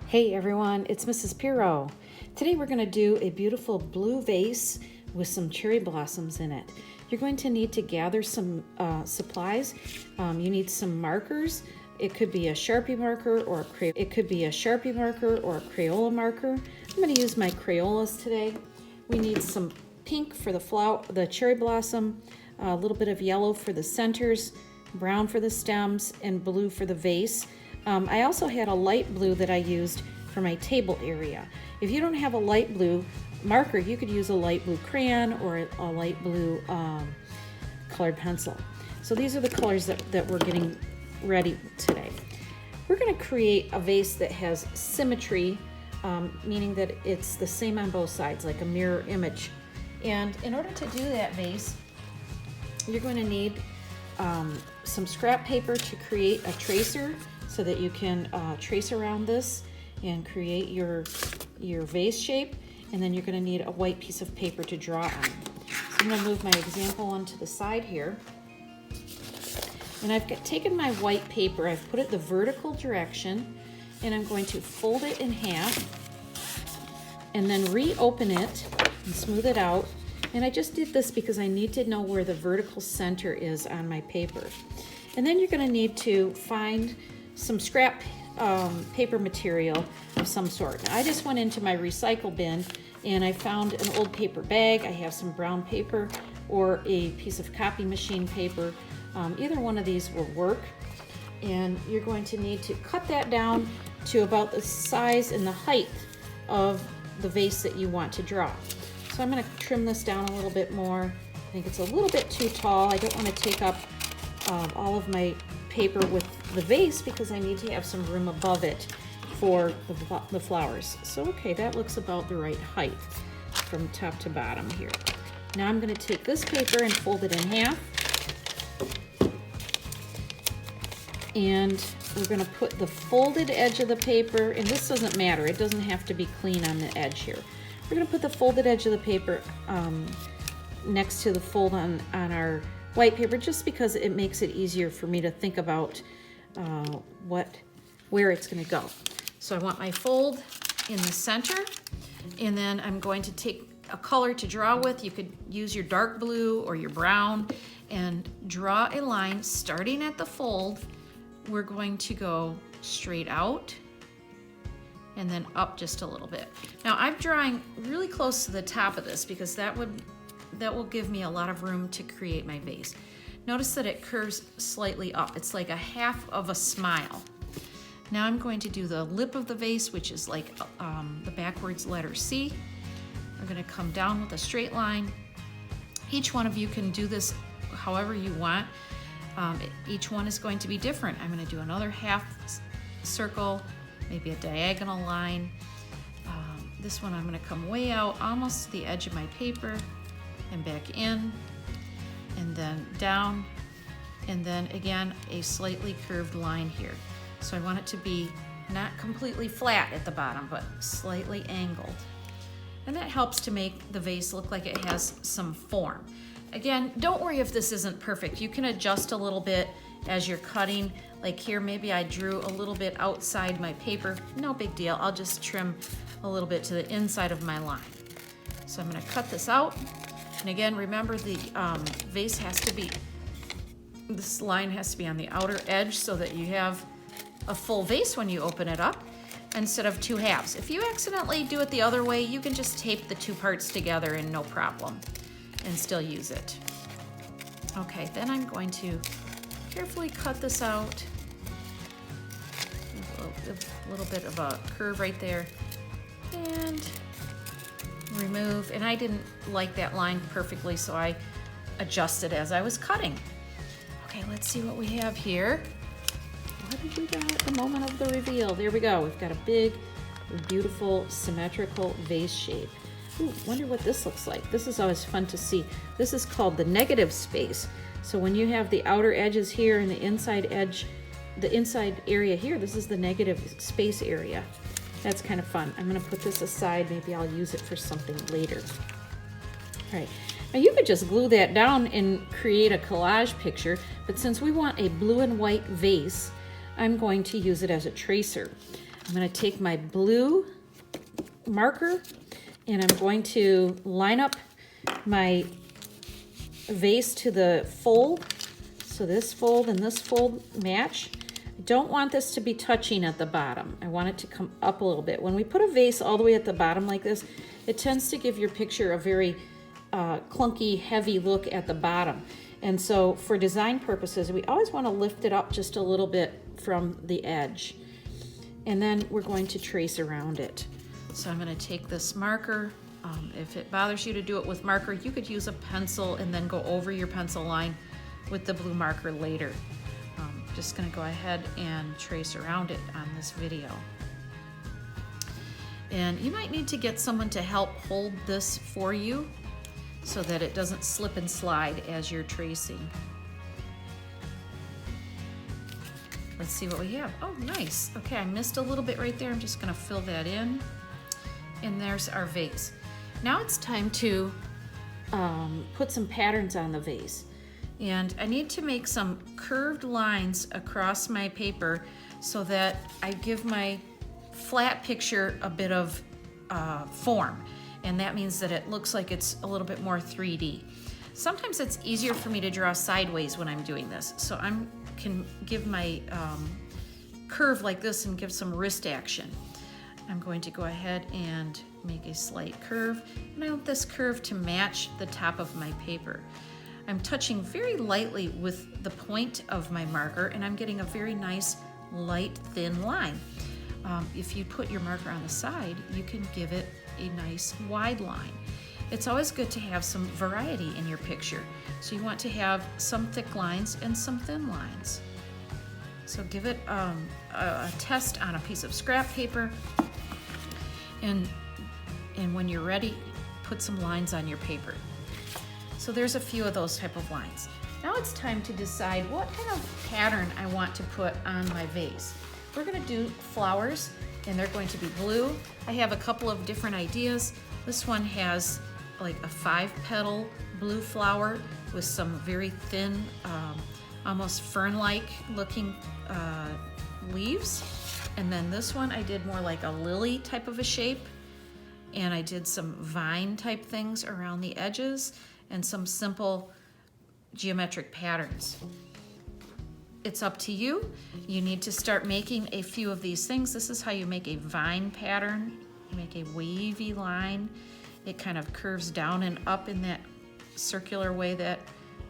Hey everyone, it's Mrs. Pirro. Today we're going to do a beautiful blue vase with some cherry blossoms in it. You're going to need to gather some supplies. You need some markers. It could be a Sharpie marker or a Crayola marker. I'm going to use my Crayolas today. We need some pink for the cherry blossom, a little bit of yellow for the centers, brown for the stems, and blue for the vase. I also had a light blue that I used for my table area. If you don't have a light blue marker, you could use a light blue crayon or a light blue colored pencil. So these are the colors that we're getting ready today. We're going to create a vase that has symmetry, meaning that it's the same on both sides, like a mirror image. And in order to do that vase, you're going to need some scrap paper to create a tracer so that you can trace around this and create your vase shape. And then you're going to need a white piece of paper to draw on. So I'm going to move my example onto the side here. And I've taken my white paper, I've put it the vertical direction, and I'm going to fold it in half and then reopen it and smooth it out. And I just did this because I need to know where the vertical center is on my paper. And then you're going to need to find some scrap paper material of some sort. Now, I just went into my recycle bin and I found an old paper bag. I have some brown paper or a piece of copy machine paper. Either one of these will work. And you're going to need to cut that down to about the size and the height of the vase that you want to draw. So I'm going to trim this down a little bit more. I think it's a little bit too tall. I don't want to take up all of my paper with the vase because I need to have some room above it for the flowers. So okay, that looks about the right height from top to bottom here. Now I'm going to take this paper and fold it in half. And we're going to put the folded edge of the paper, and this doesn't matter, it doesn't have to be clean on the edge here. We're going to put the folded edge of the paper next to the fold on our white paper, just because it makes it easier for me to think about where it's going to go. So I want my fold in the center, and then I'm going to take a color to draw with. You could use your dark blue or your brown and draw a line starting at the fold. We're going to go straight out and then up just a little bit. Now I'm drawing really close to the top of this because that will give me a lot of room to create my vase. Notice that it curves slightly up. It's like a half of a smile. Now I'm going to do the lip of the vase, which is like the backwards letter C. I'm going to come down with a straight line. Each one of you can do this however you want. Each one is going to be different. I'm going to do another half circle, maybe a diagonal line. This one I'm going to come way out, almost to the edge of my paper, and back in, and then down, and then again a slightly curved line here. So I want it to be not completely flat at the bottom, but slightly angled. And that helps to make the vase look like it has some form. Again, don't worry if this isn't perfect. You can adjust a little bit as you're cutting. Like here, maybe I drew a little bit outside my paper. No big deal. I'll just trim a little bit to the inside of my line. So I'm going to cut this out. And again, remember the vase has to be, this line has to be on the outer edge so that you have a full vase when you open it up instead of two halves. If you accidentally do it the other way, you can just tape the two parts together and no problem and still use it. Okay, then I'm going to carefully cut this out. A little bit of a curve right there. And remove, and I didn't like that line perfectly, so I adjusted as I was cutting. Okay, let's see what we have here. What did we got at the moment of the reveal? There we go. We've got a big, beautiful, symmetrical vase shape. Ooh, wonder what this looks like. This is always fun to see. This is called the negative space. So when you have the outer edges here and the inside edge, the inside area here, this is the negative space area. That's kind of fun. I'm going to put this aside. Maybe I'll use it for something later. All right. Now you could just glue that down and create a collage picture, but since we want a blue and white vase, I'm going to use it as a tracer. I'm going to take my blue marker and I'm going to line up my vase to the fold. So this fold and this fold match. I don't want this to be touching at the bottom. I want it to come up a little bit. When we put a vase all the way at the bottom like this, it tends to give your picture a very clunky, heavy look at the bottom. And so for design purposes, we always want to lift it up just a little bit from the edge. And then we're going to trace around it. So I'm going to take this marker. If it bothers you to do it with marker, you could use a pencil and then go over your pencil line with the blue marker later. Just going to go ahead and trace around it on this video. And you might need to get someone to help hold this for you so that it doesn't slip and slide as you're tracing. Let's see what we have. Oh, nice. Okay, I missed a little bit right there. I'm just going to fill that in. And there's our vase. Now it's time to put some patterns on the vase. And I need to make some curved lines across my paper so that I give my flat picture a bit of form. And that means that it looks like it's a little bit more 3D. Sometimes it's easier for me to draw sideways when I'm doing this. So I can give my curve like this and give some wrist action. I'm going to go ahead and make a slight curve. And I want this curve to match the top of my paper. I'm touching very lightly with the point of my marker and I'm getting a very nice light thin line. If you put your marker on the side, you can give it a nice wide line. It's always good to have some variety in your picture. So you want to have some thick lines and some thin lines. So give it a test on a piece of scrap paper, and when you're ready, put some lines on your paper. So there's a few of those type of lines. Now it's time to decide what kind of pattern I want to put on my vase. We're going to do flowers, and they're going to be blue. I have a couple of different ideas. This one has like a 5-petal blue flower with some very thin, almost fern-like looking leaves. And then this one I did more like a lily type of a shape, and I did some vine type things around the edges and some simple geometric patterns. It's up to you. You need to start making a few of these things. This is how you make a vine pattern. You make a wavy line. It kind of curves down and up in that circular way that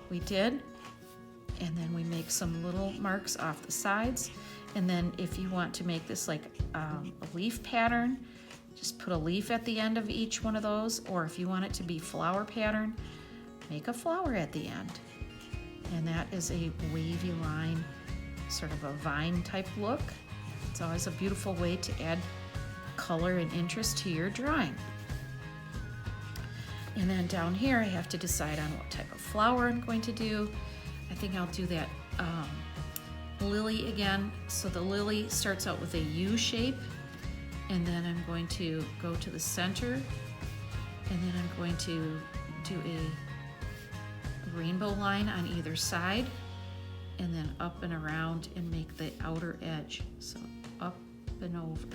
we did. And then we make some little marks off the sides. And then if you want to make this like a leaf pattern, just put a leaf at the end of each one of those. Or if you want it to be flower pattern, make a flower at the end. And that is a wavy line, sort of a vine type look. It's always a beautiful way to add color and interest to your drawing. And then down here I have to decide on what type of flower I'm going to do. I think I'll do that lily again. So the lily starts out with a U shape, and then I'm going to go to the center, and then I'm going to do a rainbow line on either side, and then up and around and make the outer edge. So up and over.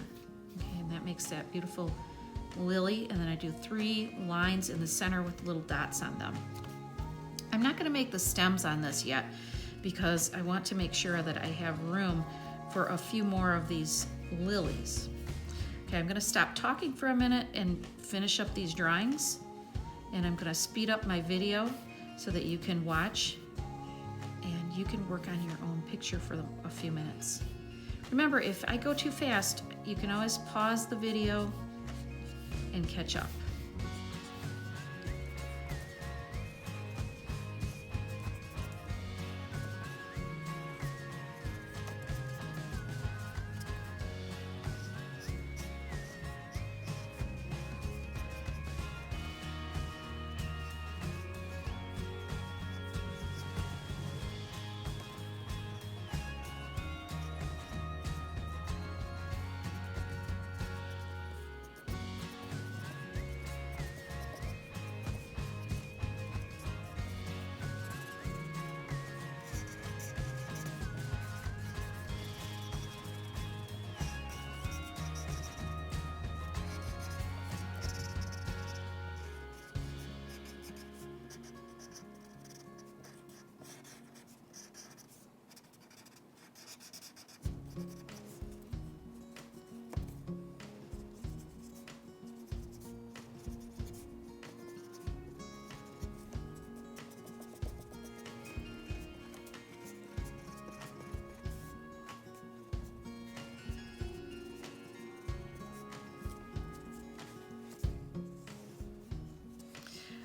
Okay, and that makes that beautiful lily, and then I do 3 lines in the center with little dots on them. I'm not going to make the stems on this yet because I want to make sure that I have room for a few more of these lilies. Okay, I'm going to stop talking for a minute and finish up these drawings, and I'm going to speed up my video so that you can watch and you can work on your own picture for a few minutes. Remember, if I go too fast, you can always pause the video and catch up.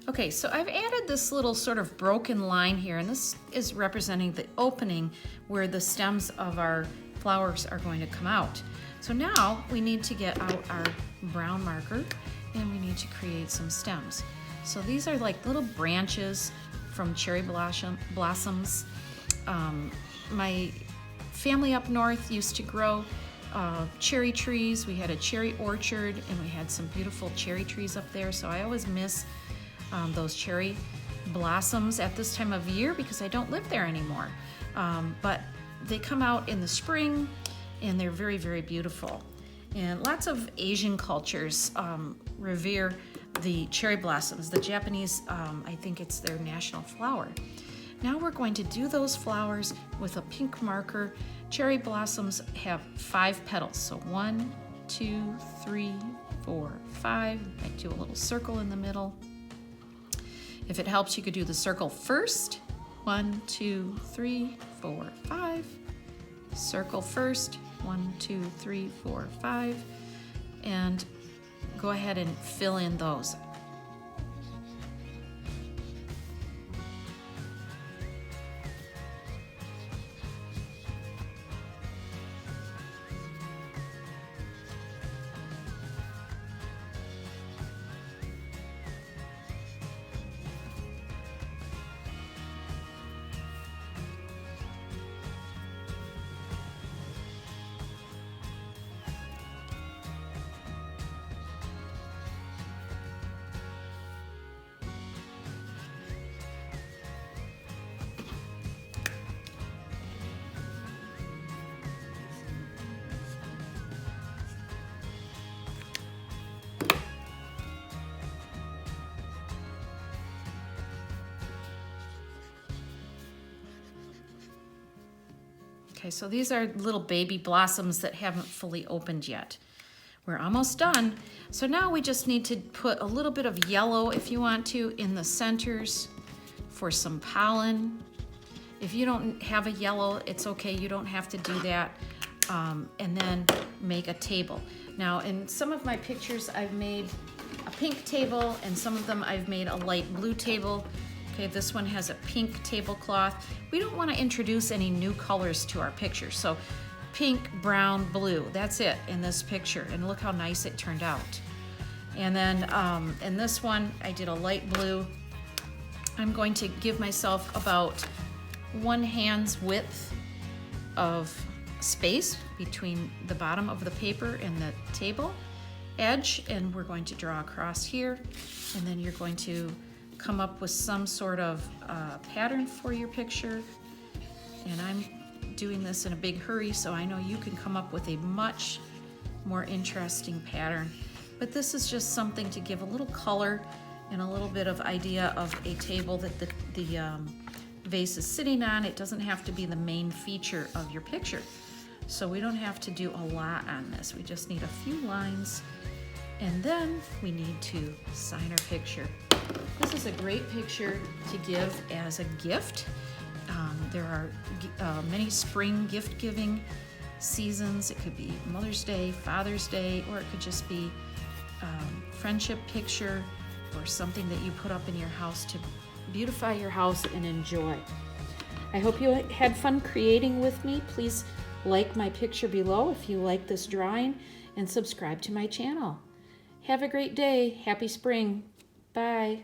Okay, so I've added this little sort of broken line here, and this is representing the opening where the stems of our flowers are going to come out. So now we need to get out our brown marker and we need to create some stems. So these are like little branches from cherry blossoms. My family up north used to grow cherry trees. We had a cherry orchard and we had some beautiful cherry trees up there. So I always miss those cherry blossoms at this time of year because I don't live there anymore. But they come out in the spring and they're very, very beautiful. And lots of Asian cultures revere the cherry blossoms. The Japanese, I think it's their national flower. Now we're going to do those flowers with a pink marker. Cherry blossoms have 5 petals. So 1, 2, 3, 4, 5. I do a little circle in the middle. If it helps, you could do the circle first. 1, 2, 3, 4, 5. Circle first. 1, 2, 3, 4, 5. And go ahead and fill in those. Okay, so these are little baby blossoms that haven't fully opened yet. We're almost done. So now we just need to put a little bit of yellow, if you want to, in the centers for some pollen. If you don't have a yellow, it's okay, you don't have to do that. And then make a table. Now, in some of my pictures, I've made a pink table, and some of them I've made a light blue table. Okay, this one has a pink tablecloth. We don't want to introduce any new colors to our picture. So pink, brown, blue, that's it in this picture. And look how nice it turned out. And then in this one, I did a light blue. I'm going to give myself about 1 hand's width of space between the bottom of the paper and the table edge. And we're going to draw across here. And then you're going to come up with some sort of pattern for your picture. And I'm doing this in a big hurry, so I know you can come up with a much more interesting pattern. But this is just something to give a little color and a little bit of idea of a table that the vase is sitting on. It doesn't have to be the main feature of your picture. So we don't have to do a lot on this. We just need a few lines, and then we need to sign our picture. This is a great picture to give as a gift. There are many spring gift-giving seasons. It could be Mother's Day, Father's Day, or it could just be friendship picture or something that you put up in your house to beautify your house and enjoy. I hope you had fun creating with me. Please like my picture below if you like this drawing, and subscribe to my channel. Have a great day. Happy spring. Bye.